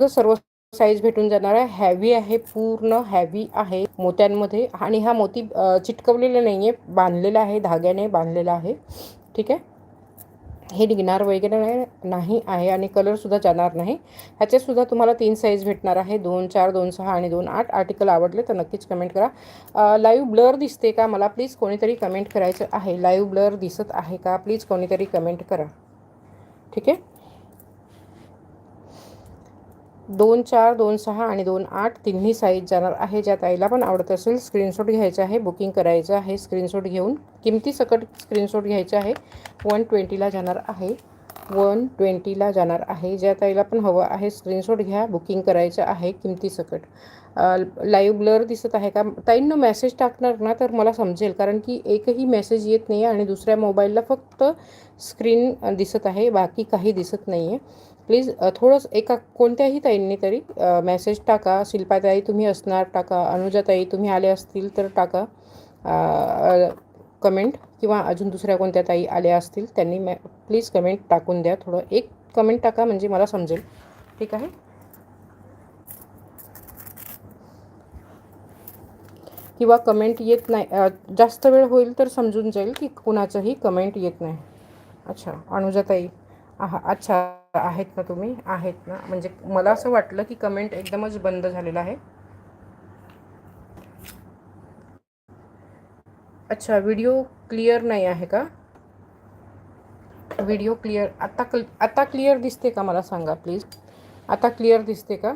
सर्व साईज भेटून जाणार आहे. हॅवी आहे, पूर्ण हॅवी आहे मोत्यांमध्ये आणि हा मोती चिटकवलेला नाही आहे, बांधलेला आहे, धाग्याने बांधलेला आहे. ठीक आहे, हे निघणार वगैरे नाही आहे आणि कलरसुद्धा जाणार नाही. ह्याच्यातसुद्धा तुम्हाला 3 साईज भेटणार आहे, 2, 4, 2, 6 आणि 2, 8. आर्टिकल आवडले तर नक्कीच कमेंट करा. लाईव्ह ब्लर दिसते का मला प्लीज कोणीतरी कमेंट करायचं आहे. लाईव्ह ब्लर दिसत आहे का प्लीज कोणीतरी कमेंट करा. ठीक आहे, 2, 4, 2, 6 आणि 2, 8 तिन्ही साईज जाणार आहे. ज्या ताईला पण आवडत असेल स्क्रीनशॉट घ्यायचा आहे, बुकिंग करायचं आहे. स्क्रीनशॉट घेऊन किमती सकट स्क्रीनशॉट घ्यायचा आहे. 120ला जाणार आहे, 120ला जाणार आहे. ज्या ताईला पण हवं आहे स्क्रीनशॉट घ्या, बुकिंग करायचं आहे किमती सकट. लाईव्ह ब्लर दिसत आहे का ताईंनो? मेसेज टाकणार ना तर मला समजेल, कारण की एकही मेसेज येत नाही आहे आणि दुसऱ्या मोबाईलला फक्त स्क्रीन दिसत आहे, बाकी काही दिसत नाही आहे. प्लीज थोडंसं एका कोणत्याही ताईंनी तरी मेसेज टाका. शिल्पाताई तुम्ही असणार टाका, अनुजाताई तुम्ही आले असतील तर टाका कमेंट, किंवा अजून दुसऱ्या कोणत्या ताई आल्या असतील त्यांनी प्लीज कमेंट टाकून द्या. थोडं एक कमेंट टाका म्हणजे मला समजेल. ठीक आहे, किंवा कमेंट येत नाही, जास्त वेळ होईल तर समजून जाईल की कुणाचंही कमेंट येत नाही. अच्छा अनुजाताई अच्छा आहेत ना तुम्ही? आहेत ना, म्हणजे मला असं वाटलं की कमेंट एकदमच बंद झालेला आहे. अच्छा, व्हिडिओ क्लिअर नाही आहे का? व्हिडिओ क्लिअर आता क्लिअर दिसते का मला सांगा प्लीज. आता क्लिअर दिसते का?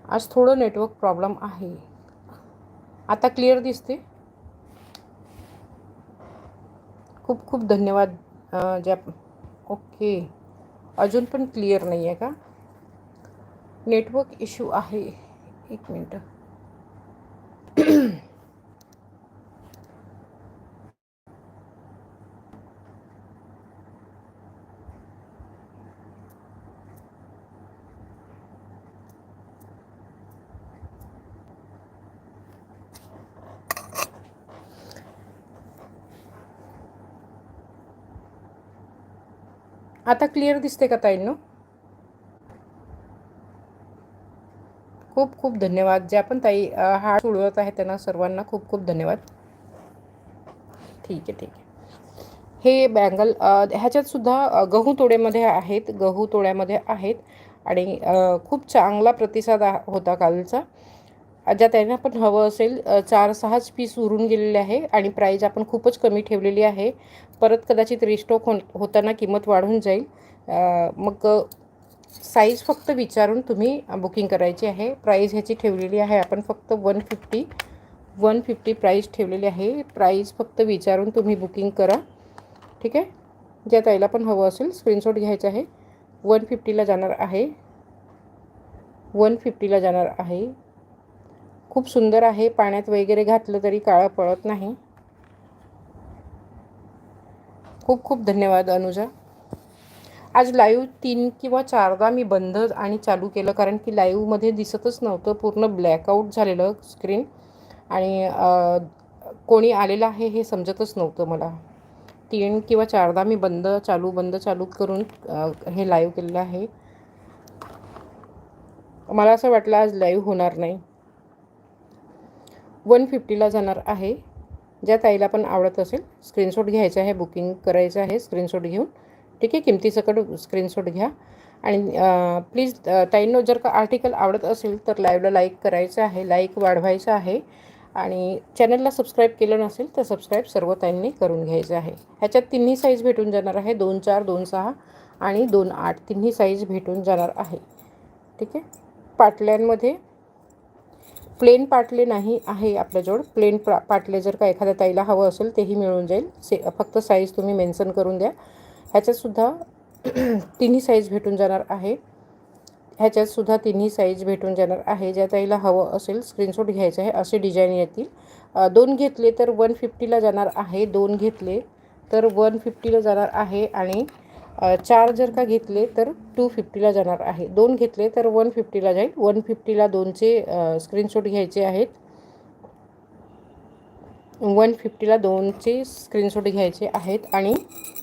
आज थोडं नेटवर्क प्रॉब्लेम आहे. आता क्लिअर दिसते. खूप खूप धन्यवाद. ज्या ओके, अजून पण क्लिअर नाही आहे का? नेटवर्क इश्यू आहे. एक मिनटं. आता क्लिअर दिसते का ताईंनो? खूप खूप धन्यवाद. ज्या पण ताई हात उडवत आहे त्यांना सर्वांना खूप खूप धन्यवाद. ठीक आहे, ठीक आहे. हे बँगल ह्याच्यातसुद्धा गहू तोड्यामध्ये आहेत, गहू तोड्यामध्ये आहेत आणि खूप चांगला प्रतिसाद होता कालचा. ज्या त्यांना पण हवं असेल 4-6च पीस उरून गेलेले आहे आणि प्राईज आपण खूपच कमी ठेवलेली आहे. परत कदाचित रिस्टॉक होताना किंमत वाढून जाईल. मग साईज फक्त विचारून तुम्ही बुकिंग करायची आहे. प्राईज ह्याची ठेवलेली आहे आपण फक्त 150 प्राईज ठेवलेली आहे. प्राईज फक्त विचारून तुम्ही बुकिंग करा. ठीक आहे, ज्या ताईला पण हवं असेल स्क्रीनशॉट घ्यायचा आहे. 150ला जाणार आहे, 150ला जाणार आहे. खूप सुंदर आहे, पाण्यात वगैरे घातलं तरी काळा पडत नाही. खूप खूप धन्यवाद अनुजा. आज लाईव्ह 3 किंवा 4दा मी बंद आणि चालू केलं, कारण की लाईव्हमध्ये दिसतच नव्हतं, पूर्ण ब्लॅकआउट झालेलं स्क्रीन आणि कोणी आलेलं आहे हे समजतच नव्हतं मला. 3 किंवा 4दा मी बंद चालू करून हे लाईव्ह केलेलं आहे. मला असं वाटलं आज लाईव्ह होणार नाही. 150ला जाणार आहे. ज्या ताईला पण आवडत असेल स्क्रीनशॉट घ्यायचा आहे, बुकिंग करायचं आहे स्क्रीनशॉट घेऊन. ठीक आहे, किमतीसकट स्क्रीनशॉट घ्या आणि प्लीज ताईंनो जर का आर्टिकल आवडत असेल तर लाईव्हला लाईक करायचं आहे, लाईक वाढवायचं आहे आणि चॅनलला सबस्क्राईब केलं नसेल तर सबस्क्राईब सर्व ताईंनी करून घ्यायचं आहे. ह्याच्यात तिन्ही साईज भेटून जाणार आहे, 2, 4, 2, 6 आणि 2, 8 तिन्ही साईज भेटून जाणार आहे. ठीक आहे, पाटल्यांमध्ये प्लेन पाटले नाही आहे आपल्याजवळ. प्लेन पाटले जर का एखाद्या ताईला हवं असेल तेही मिळून जाईल. फक्त साईज तुम्ही मेन्शन करून द्या. ह्याच्यातसुद्धा तिन्ही साईज भेटून जाणार आहे. ह्याच्यातसुद्धा तिन्ही साईज भेटून जाणार आहे. ज्या ताईला हवं असेल स्क्रीनशॉट घ्यायचं आहे. असे डिझाईन येतील. 2 घेतले तर 150ला जाणार आहे, 2 घेतले तर 150ला जाणार आहे आणि 4 जर का घेतले तर 250ला जाणार आहे. 2 घेतले तर 150ला जाईल. 150ला 2चे स्क्रीनशॉट घ्यायचे आहेत. 150ला 2चे स्क्रीनशॉट घ्यायचे आहेत आणि